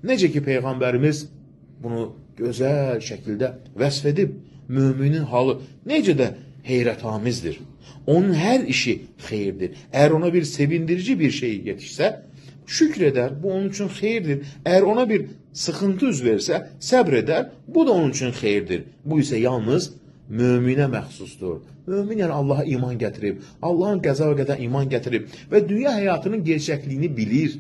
Necə ki, Peyğəmbərimiz bunu gözəl şəkildə vəsf edib, müminin halı necə də heyrətamizdir. Onun hər işi xeyirdir. Əgər ona bir sevindirici bir şey yetişsə, şükr edər, bu onun üçün xeyirdir. Əgər ona bir sıxıntı üz versə, səbr edər, bu da onun üçün xeyirdir. Bu isə yalnız möminə məxsusdur. Mömin yəni Allaha iman gətirib, Allahın qəza və qədər iman gətirib və dünya həyatının gerçəkliyini bilir.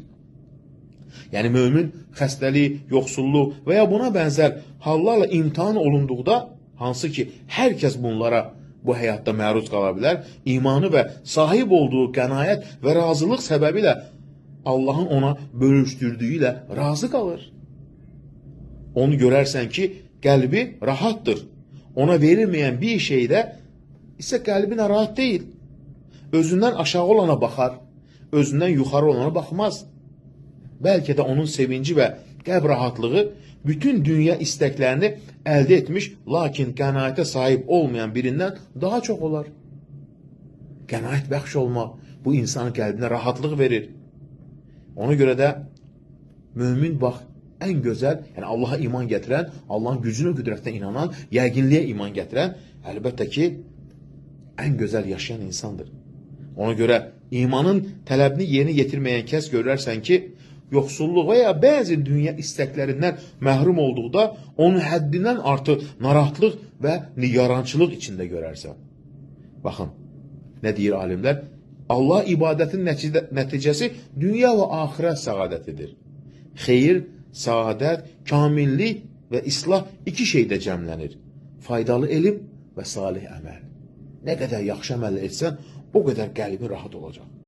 Yəni mömin xəstəlik, yoxsulluq və ya buna bənzər hallarla imtihan olunduqda, hansı ki, hər kəs bunlara bu həyatda məruz qala bilər, imanı və sahib olduğu qənaət və razılıq səbəbilə Allahın ona bölüşdürdüyü ilə razı qalır. Onu görərsən ki, qəlbi rahatdır. Ona verilməyən bir şeydə isə qəlbi narahat deyil. Özündən aşağı olana baxar, özündən yuxarı olana baxmaz. Bəlkə də onun sevinci və qəlb rahatlığı bütün dünya istəklərini əldə etmiş, lakin qənaətə sahib olmayan birindən daha çox olar. Qənaət bəxş olmaq bu insanın qəlbinə rahatlıq verir. Ona görə də mömin bax, ən gözəl, yəni Allaha iman gətirən, Allahın gücünə, qüdrətinə inanan, yəqinliyə iman gətirən, əlbəttə ki, ən gözəl yaşayan insandır. Ona görə imanın tələbini yerinə yetirməyən kəs görərsən ki, yoxsulluq və ya bəzi dünya istəklərindən məhrum olduqda, onu həddindən artıq narahatlıq və nigarançılıq içində görərsən. Baxın, nə deyir alimlər? Allah ibadətin nəticəsi dünya və axirət səadətidir. Xeyir, saadət, kamillik və islah iki şeydə cəmlənir. Faydalı elm və salih əməl. Nə qədər yaxşı əməl etsən, o qədər qəlbin rahat olacaq.